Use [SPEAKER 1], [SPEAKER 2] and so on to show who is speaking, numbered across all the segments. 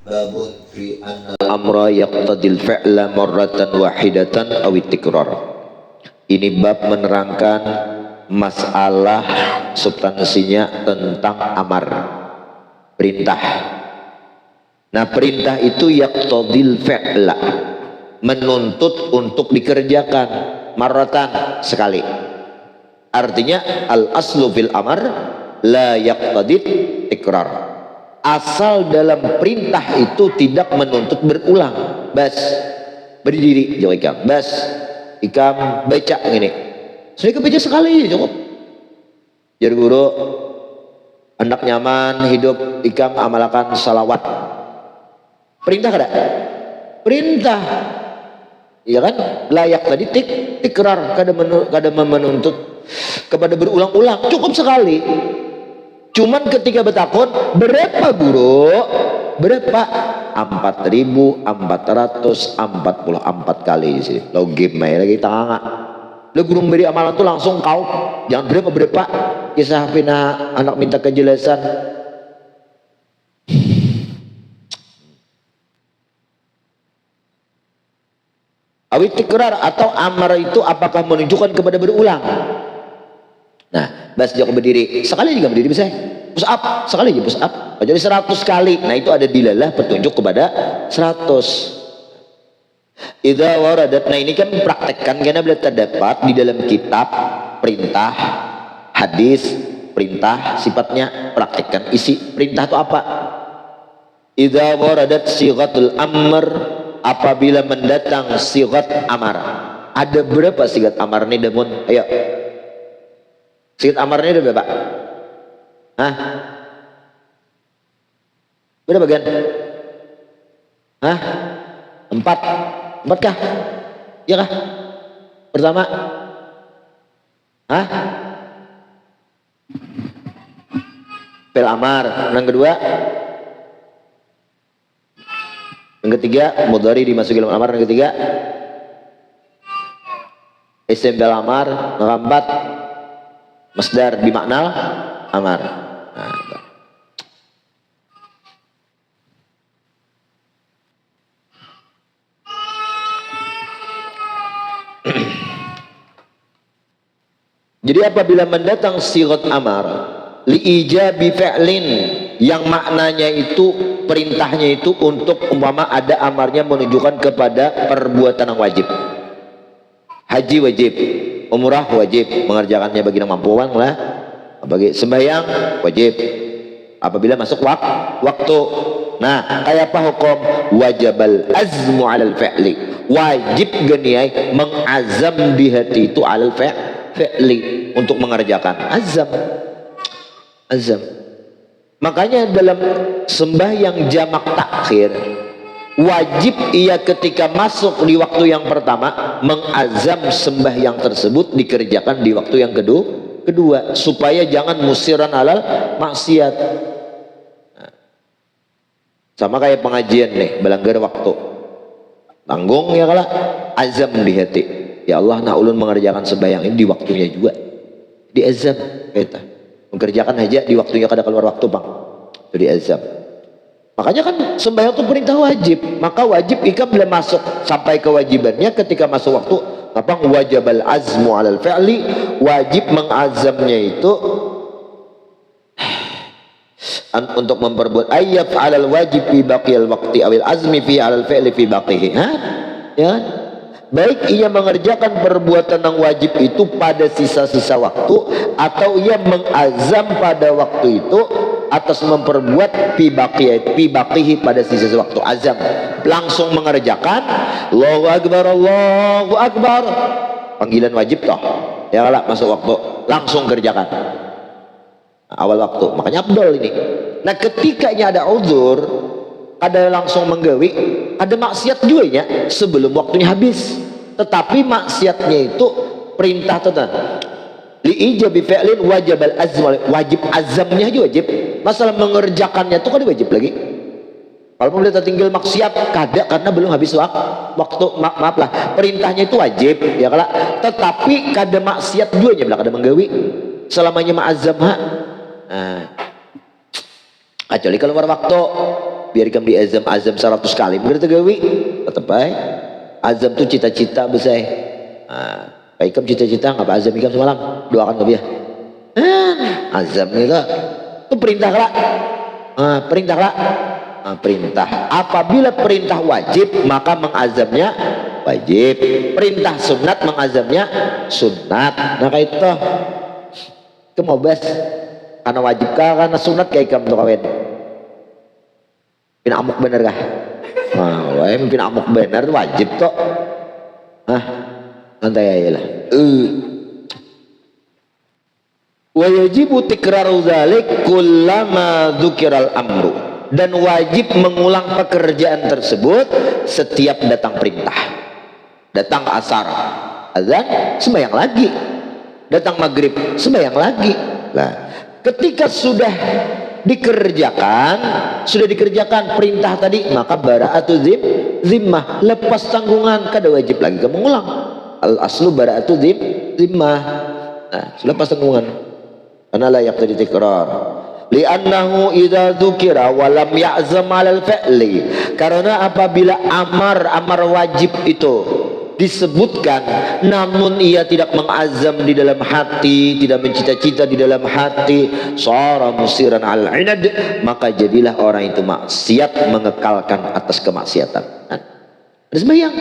[SPEAKER 1] Babun fi anna al-amra yaqtadil fi'la marratan wahidatan aw tikrar. Ini bab menerangkan masalah substansinya tentang amar, perintah. Nah, perintah itu yaqtadil fi'la, menuntut untuk dikerjakan, marratan, sekali. Artinya al aslu fil amar la yaqtadid tikrar. Asal dalam perintah itu tidak menuntut berulang. Bas, berdiri jauh ikam, bas ikam baca gini, saya baca sekali cukup. Jadi guru anak nyaman hidup ikam amalkan salawat. Perintah kada? Perintah, iya kan? Layak tadi tikrar, kada menuntut kepada berulang-ulang, cukup sekali. Cuman ketika bertakun, berapa guru? Berapa? 4.444 kali sih. Lo game lagi tangga. Lo guru beri amalan tuh langsung kau. Jangan berapa. Kisah pina anak minta kejelasan. Awit tikrar atau amar itu apakah menunjukkan kepada berulang? Nah, bas jauh berdiri sekali juga berdiri bisa. Push up sekali aja push up. Jadi 100 kali. Nah, itu ada dilalah petunjuk kepada 100. Idza waradat. Nah, ini kan praktekkan karena bila terdapat di dalam kitab perintah, hadis, perintah sifatnya praktekkan isi perintah itu apa? Idza waradat sighatul amr, apabila mendatang sighat amar. Ada berapa sighat amar nih Damun? Ayo. Sighat amarnya ada berapa? Hah? Berapa bagian? Hah? 4 kah? Iya kah? Pertama? Hah? Pel amar. Yang kedua? Yang ketiga? Mudhari dimasuki dalam amar. Yang ketiga? Isim pel amar. Yang keempat? Masdar bimakna amar. Nah, jadi apabila mendatang sighat amar li ijabi fi'lin, yang maknanya itu perintahnya itu untuk umpama ada amarnya menunjukkan kepada perbuatan yang wajib. Haji wajib, umrah wajib, mengerjakannya bagi yang mampuan lah, bagi sembahyang wajib apabila masuk waktu. Nah, kayak apa hukum? Wajibal azmu alal fi'li, wajib geniai mengazam di hati itu alal fi'li, untuk mengerjakan. Azam. Makanya dalam sembahyang jamak takhir wajib ia ketika masuk di waktu yang pertama mengazam sembahyang tersebut dikerjakan di waktu yang kedua supaya jangan musiran alal maksiat. Nah, sama kayak pengajian nih, melanggar waktu tanggung ya kalah, azam di hati, ya Allah nak ulun mengerjakan sembahyang ini di waktunya juga, di azam kita mengerjakan aja di waktunya, kada keluar waktu bang, itu di azam. Makanya kan sembahyang itu perintah wajib, maka wajib ikam bila masuk sampai kewajibannya ketika masuk waktu apa? Wajibal azmu alal fi'li, wajib mengazamnya itu untuk memperbuat ayyaf alal wajib fi baqiyal waqti awil azmi fi alal fi'li fi baqihi. Ya, baik ia mengerjakan perbuatan yang wajib itu pada sisa-sisa waktu, atau ia mengazam pada waktu itu atas memperbuat fi baqihi pada sisa waktu. Azam langsung mengerjakan. Allahu akbar, panggilan wajib toh ya kalau masuk waktu langsung kerjakan awal waktu, makanya abdol ini. Nah, ketika ada uzur, ada langsung menggawi, ada maksiat juga ya sebelum waktunya habis, tetapi maksiatnya itu perintah tentang li ijabi fi'lin wajibal azm, wajib azamnya aja wajib, masalah mengerjakannya itu kan wajib lagi. Kalau boleh tertinggal maksiat kada karena belum habis waktu, maaf lah, perintahnya itu wajib ya kalau, tetapi kada maksiat juga ya, kada menggawi selamanya ma'azam. Nah, kecuali kalau waktu biar ikam di azam 100 kali begitu gawi tetep baik azam tuh cita-cita besar. Nah, ikam cita-cita ngapa azam ikam semalam doakan ke dia. Azam itu perintah lah. Perintah lah. Perintah. Apabila perintah wajib maka mengazamnya wajib. Perintah sunat mengazamnya sunat. Nah kayak itu. Kemobas karena wajib kah karena sunat kayak ikam tuh kawin. Pina amuk bener kah? Pina amuk bener wajib kok. Santai aja lah. Wa yajibu tikraru dzalik kullama dzukiral amru, dan wajib mengulang pekerjaan tersebut setiap datang perintah. Datang asar azan sembahyang lagi, datang maghrib sembahyang lagi. Nah ketika sudah dikerjakan perintah tadi maka bara'atu zimmah, lepas tanggungan, kada wajib lagi kamu mengulang. Al aslu bara'atu zimmah. Nah sudah lepas tanggungan karena layak tadi tikrar. Li'annahu idza dzukira wa lam ya'zam 'alal fi'li, karena apabila amar wajib itu disebutkan namun ia tidak mengazam di dalam hati, tidak mencita-cita di dalam hati, shara musiran 'al 'inad, maka jadilah orang itu maksiat, mengekalkan atas kemaksiatan. Ada sembahyang,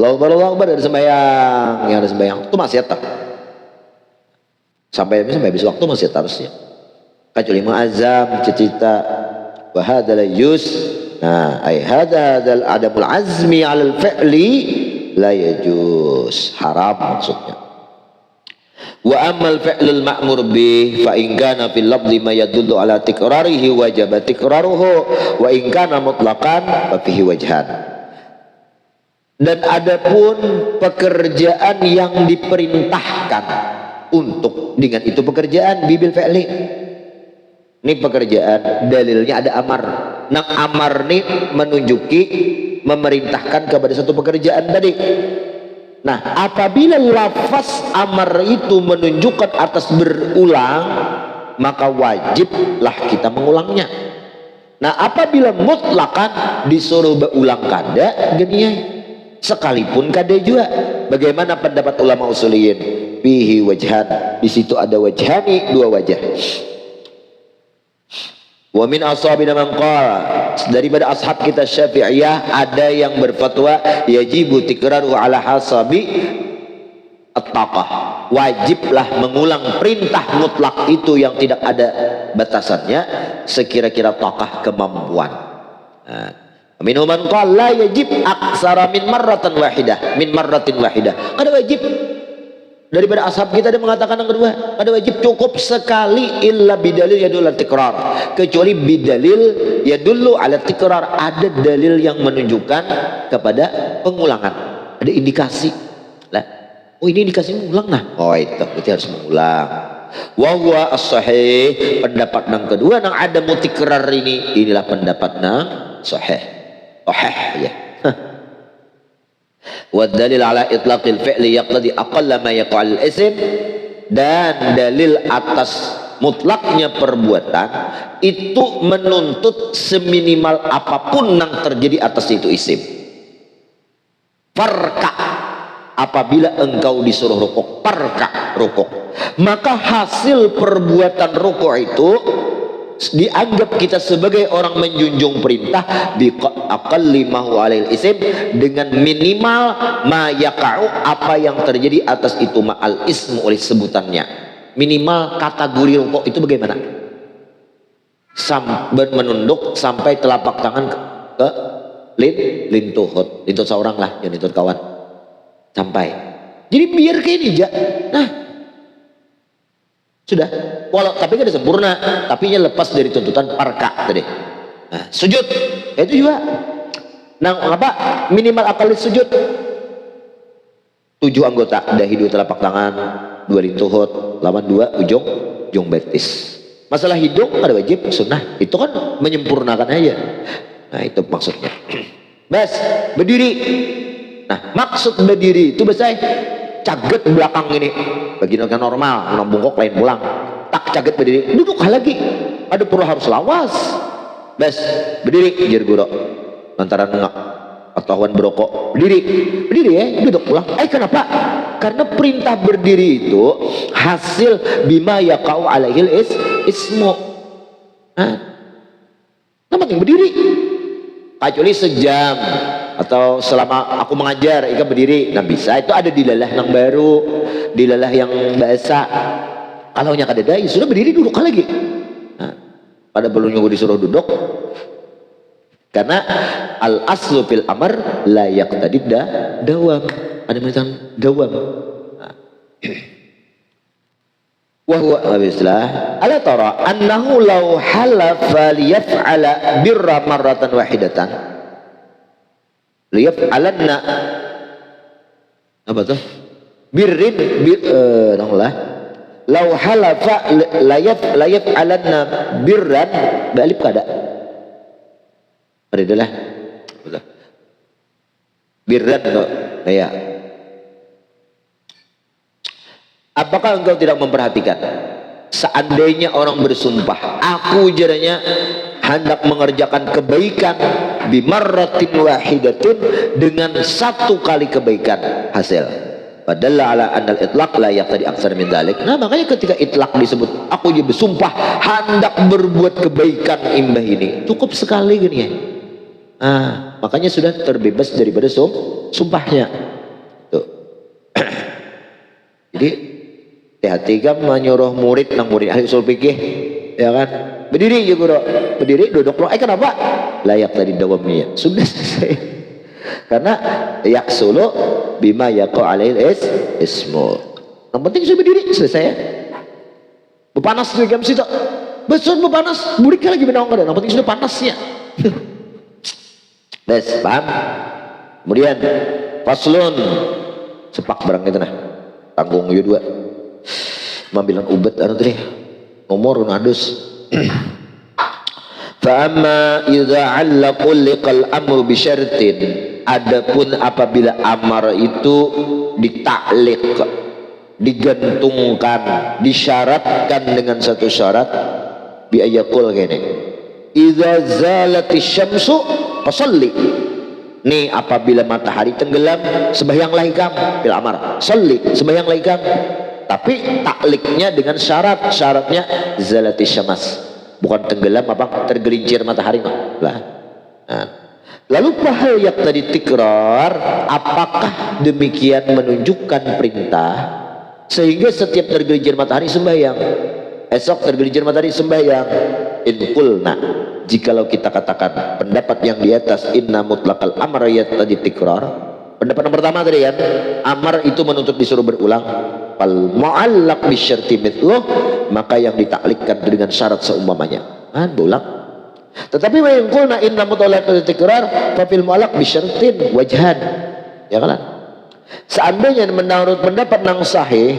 [SPEAKER 1] Allahu Akbar, ada sembahyang, yang ada sembahyang itu maksiat tak? Sampai habis waktu maksiat harusnya. Kecuali mengazam cita-cita wa hadzal yus. Nah ai hadzal adamul azmi 'alal fi'li la yajuz, haram maksudnya. Wa ammal fi'lul ma'mur bih fa in kana fil lafzi ma yadullu ala tikrarihi wajaba tikraruhu wa in kana mutlaqan fa fihi wajhan. Dan adapun pekerjaan yang diperintahkan untuk dengan itu pekerjaan bibil fi'li, ini pekerjaan dalilnya ada amar. Nah amar ini menunjuki memerintahkan kepada satu pekerjaan tadi. Nah apabila lafaz amar itu menunjukkan atas berulang maka wajiblah kita mengulangnya. Nah apabila mutlakan disuruh berulang kada gini sekalipun kada juga. Bagaimana pendapat ulama usuliyin? Bihi wajhan, di situ ada wajhani, dua wajah. Wa min ashabina man qala, daripada ashab kita Syafi'iyah ada yang berfatwa yajibu tikraru ala hasabi at-taqah, wajiblah mengulang perintah mutlak itu yang tidak ada batasannya sekira-kira taqah kemampuan. Minhum man qala la yajib aksara min marratin wahidah, ada wajib. Daripada ashab kita ada mengatakan yang kedua, ada wajib cukup sekali illa bidalil yadullu ala tikrar, kecuali bidalil yadullu ala tikrar, ada dalil yang menunjukkan kepada pengulangan, ada indikasi lah. Oh ini indikasi mengulang, nah oh itu berarti harus mengulang. Wa huwa as-sahih, pendapat yang kedua nang ada mutikrar ini, inilah pendapat nang sahih ya. Wa dalil ala itlaqil fi'li yaqtadi aqalla ma yaqa'ul ism, dan dalil atas mutlaknya perbuatan itu menuntut seminimal apapun yang terjadi atas itu isim. Farka, apabila engkau disuruh rukuk, farka rukuk, maka hasil perbuatan rukuk itu dianggap kita sebagai orang menjunjung perintah bi aqalli ma huwa alil isim, dengan minimal ma yaqa'u, apa yang terjadi atas itu ma'al ismu, oleh sebutannya. Minimal kategori rukuk itu bagaimana? Sampai menunduk sampai telapak tangan ke lintuhut seorang lah, yang lintut kawan sampai. Jadi biar kayak ini aja. Nah sudah, walau tapi kan sempurna, tapi nya lepas dari tuntutan parka tadi. Nah, sujud itu juga. Nah, apa minimal akal sujud? 7 anggota, dahi 2 telapak tangan, 2 lintuhut, lawan 2 ujung betis. Masalah hidung ada wajib, sunnah, itu kan menyempurnakan aja. Nah itu maksudnya. Bas berdiri. Nah maksud berdiri itu biasanya caget belakang ini, bagian normal, menang bungkuk lain pulang, tak caget berdiri, duduk lagi, ada perlu harus lawas. Bes, berdiri jer guru. Lantaran enggak ketahuan berokok. Berdiri ya, duduk pulang. Kenapa? Karena perintah berdiri itu hasil bima yaqau alaihil ismu. Nah, penting berdiri. Kecuali sejam atau selama aku mengajar ikan berdiri, nah bisa. Itu ada dilalah yang baru, dilalah yang biasa. Kalau nya kada dai sudah berdiri duduk lagi. Nah, pada belum nyoba disuruh duduk. Karena al aslu fil amr la yaqtadi dawam. Ada macam dawam. Wa huwa abislah ala tara annahu law halafa liyaf'ala birra marratan wahidatan liyaf'alanna apa tuh birrin law halafa layaf'alanna birran balik kada adalah birran no ya. Apakah engkau tidak memperhatikan seandainya orang bersumpah aku jaranya hendak mengerjakan kebaikan bimarratin wahidatin dengan satu kali kebaikan hasil padahal ala anal itlaq la yaqtadi aksar min dzalik. Nah makanya ketika itlaq disebut aku juga bersumpah hendak berbuat kebaikan imbah ini cukup sekali gini ya. Makanya sudah terbebas daripada sumpahnya tuh. Jadi hati-hati kan menyuruh murid nang murid ahli usul fikih ya kan berdiri ya guru berdiri duduk lo kenapa layak tadi dawamnya sudah selesai karena yaksulu bima yaqau alail ismu yang penting saya berdiri selesai ya berpanas di jam situ besul berpanas murid lagi benang kada yang penting sudah panasnya des paham. Kemudian faslun sepak barang itu nah tanggung yu dua mambilan ubat anu tadi nomor adus fa amma idza allaqul liqal amru bi syartin adapun apabila amar itu ditaklik digantungkan disyaratkan dengan satu syarat bi ayaqul kene idza zalatis syamsu fasalli nih apabila matahari tenggelam sembahyanglah ikam bil amar salli sembahyanglah ikam tapi takliknya dengan syaratnya zalati syamas bukan tenggelam apa tergelincir matahari lah. Nah, lalu pahal yang tadi tikrar apakah demikian menunjukkan perintah sehingga setiap tergelincir matahari sembahyang esok tergelincir matahari sembahyang inqulna jikalau kita katakan pendapat yang di atas inna mutlaqal amr tadi tikrar pendapat yang pertama tadi kan amar itu menuntut disuruh berulang fal mu'allaq bisyarti mithluh maka yang ditaklikkan dengan syarat seumpamanya berulang tetapi wa in qulna inna mutlaqal tikrar fa fil mu'allaq bisyartin wajhan ya kan seandainya menurut pendapat nang sahih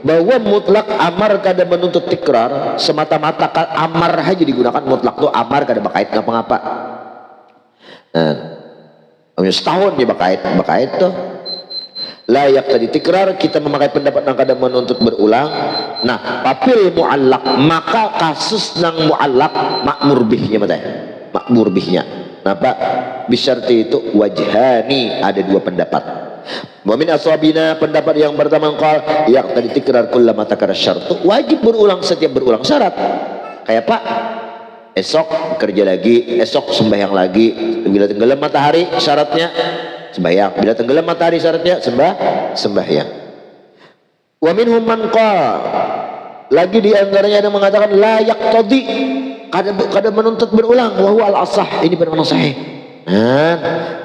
[SPEAKER 1] bahwa mutlak amar kada menuntut tikrar semata-mata amar aja digunakan mutlak tuh amar kada bakait ngapa-ngapa setahun dia bakait tuh layak tadi tikrar kita memakai pendapat yang kada menuntut berulang. Nah papil mu'allak maka kasus nang mu'allak makmur bihnya napa bisyarti itu wajhani ada dua pendapat. Wa min ashabina pendapat yang pertama qal yang tadi tikrar kullama takara syartu wajib berulang setiap berulang syarat kayak Pak esok kerja lagi esok sembahyang lagi bila tenggelam matahari syaratnya sembahyang bila tenggelam matahari syaratnya sembahyang. Wa minhum man qala lagi di antaranya ada mengatakan la yaqtadi kada menuntut berulang wa huwa al asah ini benar sahih.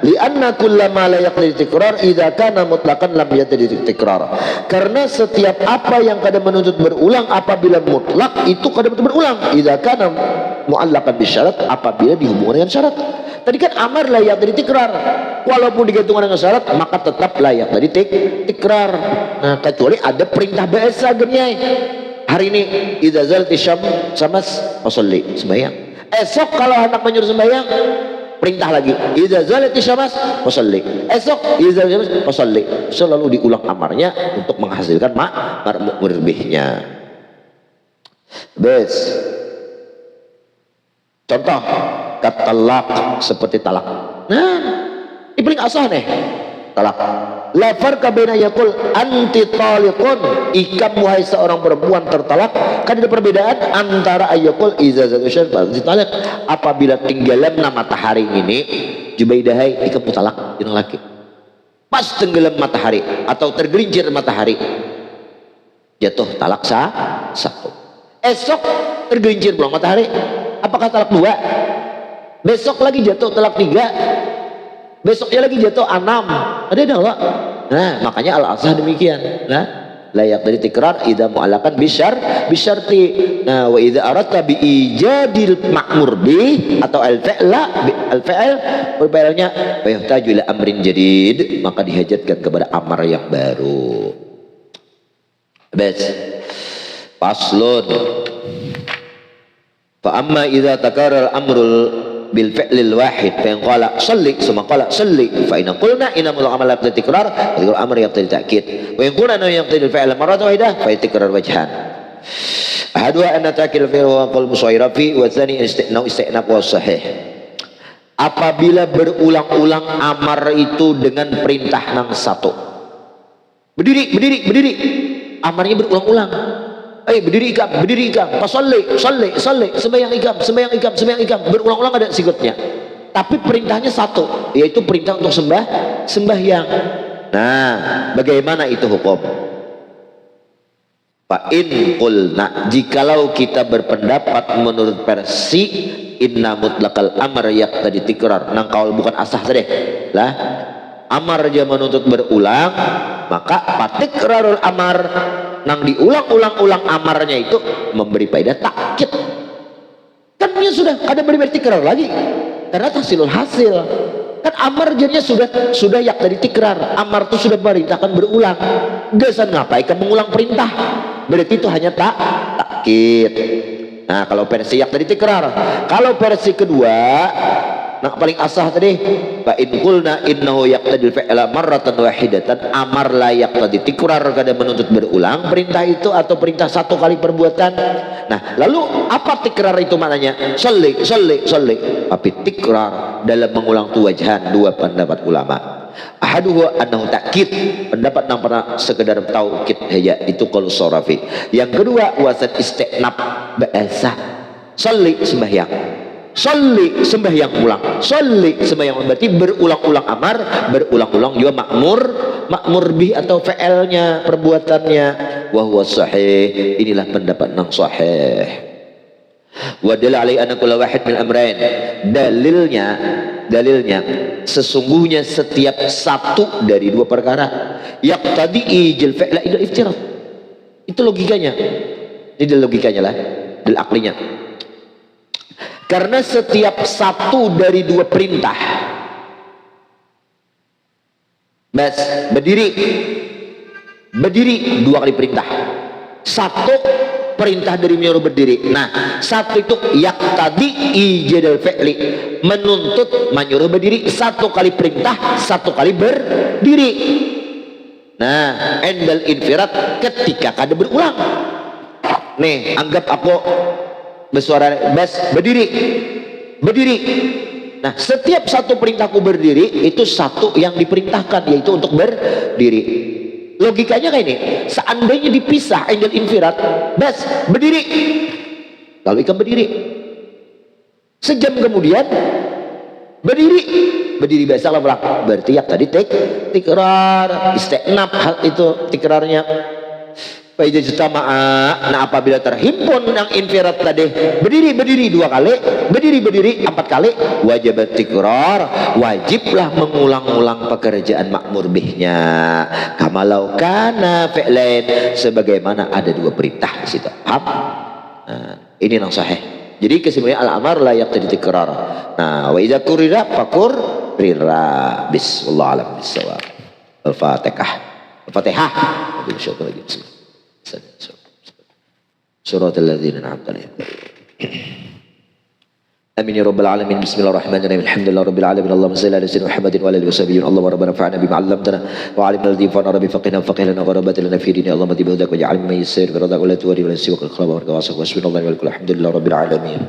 [SPEAKER 1] Lianna kullama la yaqtadi tikrar idza kana mutlaqan lam yaqtadi tikrar karena setiap apa yang kada menuntut berulang apabila mutlak itu kada menuntut berulang idza kana mu'allaqan bisyarat apabila dihubungkan dengan syarat. Tadi kan amar la yaqtadi tikrar walaupun digantungkan dengan syarat maka tetap layak tadi tikrar. Nah kecuali ada perintah biasa geniai hari ini idza zalati syams fasalli sembahyang esok kalau anak menyuruh sembahyang perintah lagi idza zalati syams fasalli esok idza syams fasalli selalu diulang amarnya untuk menghasilkan murbihnya. Contoh katalak, seperti talak. Nah, ini paling asah nih, talak. La farqa baina yaqul anti taliqun, ikam wahai seorang perempuan tertalak. Kan ada perbedaan antara ayaqul iza zatu syarf anti talaq, apabila tenggelamna matahari ini Jubaidahai ikam talak dina laki. Pas tenggelam matahari atau tergelincir matahari, jatuh talak satu. Esok tergelincir pulang matahari, apakah talak dua? Besok lagi jatuh talak tiga, besoknya lagi jatuh 6. Ada enggak? Nah, makanya al-asah demikian. Nah, layak dari tikrar idza mu'allaqan bisyarti. Nah, wa idza aradta bi ijadil ma'mur bi atau al-fi'l berfi'ilnya wa yahtaju ila amrin jadid, maka dihajatkan kepada amar yang baru. Bas. Faslun. Fa amma idza takarrar amrul bil fi'lil wahid fa in qala shalli summa qala shalli fa in qulna inna al-amal yaqtadi tikrar wa al-amr yaqtadi ta'kid wa in qulna yaqtadi al-fi'l marratan wahidah fa tikrar wajhan ahadua anna ta'kil fi'l wa qul musayra fi wa tsani istinaf wa sahih. Apabila berulang-ulang amar itu dengan perintah yang satu, berdiri, amarnya berulang-ulang. Berdiri ikam, fasalli, sembahyang ikam, berulang-ulang ada sikutnya. Tapi perintahnya satu, yaitu perintah untuk sembahyang. Nah, bagaimana itu hukum? Fa in qulna, jikalau kita berpendapat menurut versi inna mutlaqal amr yaqtadi tikrar, nang kaul bukan asah tadi lah, amar dia menuntut berulang, maka patikrarul amar, nang diulang-ulang amarnya itu memberi faedah takkid. Kan dia sudah kada beri tikrar lagi karena tahsilul hasil. Kan amar jadinya sudah yak dari tikrar. Amar itu sudah perintahkan berulang. Gesan ngapain kan mengulang perintah? Berarti itu hanya takkid. Nah, kalau versi yak dari tikrar. Kalau versi kedua, nah paling asah tadi, fa in qulna innahu yaqtadil fi'la marratan wahidatan, amar la yaqtadi tikrar, kada menuntut berulang perintah itu atau perintah satu kali perbuatan. Nah, lalu apa tikrar itu maknanya? Shalli. Tapi tikrar dalam mengulang tu wajhan, dua pendapat ulama. Ahaduhu annahu ta'kid, pendapat yang pernah sekedar taukid saja, itu qaul Sharafi. Yang kedua wasan istinab, bahasa shalli sembahyang, sholli sembahyang ulang, sholli sembahyang, berarti berulang-ulang amar, berulang-ulang juga makmur bih atau fi'ilnya, perbuatannya. Wa huwa sahih, inilah pendapat yang sahih. Wa dalil alai anna kulla wahid min amrayn, dalilnya sesungguhnya setiap satu dari dua perkara yaqtadi ijil fi'la idul iftirat. Itu logikanya, ini logikanya lah, dalil aklinya. Karena setiap satu dari dua perintah, berdiri dua kali perintah, satu perintah dari menyuruh berdiri. Nah, satu itu yaqtadi ijadal fi'li, menuntut menyuruh berdiri, satu kali perintah, satu kali berdiri. Nah, endal infirat ketika kada berulang. Nih, anggap aku bersuara berdiri. Nah, setiap satu perintahku berdiri itu satu yang diperintahkan, yaitu untuk berdiri. Logikanya kayak ini, seandainya dipisah angel infirat, berdiri, lalu ikan berdiri, sejam kemudian berdiri biasa lah pulang, berarti ya tadi tikrar istinab, hal itu tikrarnya. Nah, apabila terhimpun yang infirat tadi berdiri dua kali, berdiri 4 kali, wajib tikrar, wajiblah mengulang-ulang pekerjaan makmur bihnya, kamalau kana fi'lain, sebagaimana ada dua perintah di situ. Paham? Nah, ini yang sahih. Jadi kesimpulannya al-amar la yaqtadi tikrar. Nah, wa idza kurira fakur rira. Bismillah alam bisawab. Al-Fatihah. Bismillah. Surat al-ladzina an'amta 'alaihim. Amin ya rabbal alamin. Bismillahirrahmanirrahim. Alhamdulillah rabbil alamin. Allahumma shalli ala sayyidina Muhammadin wa ala alihi washabihi. Allahumma rabbana fa'alna bima 'allamtana wa 'allimna alladhi yanfa'una rabbi faqihna faqihna wa rabbana lana fi dinina. Allahumma tibaudak wa ja'alna min yassir bi radaka wa la tuwari wa la siwaka al-khalaq wa wasaq wa subhanallahi wa alhamdulillahi rabbil alamin.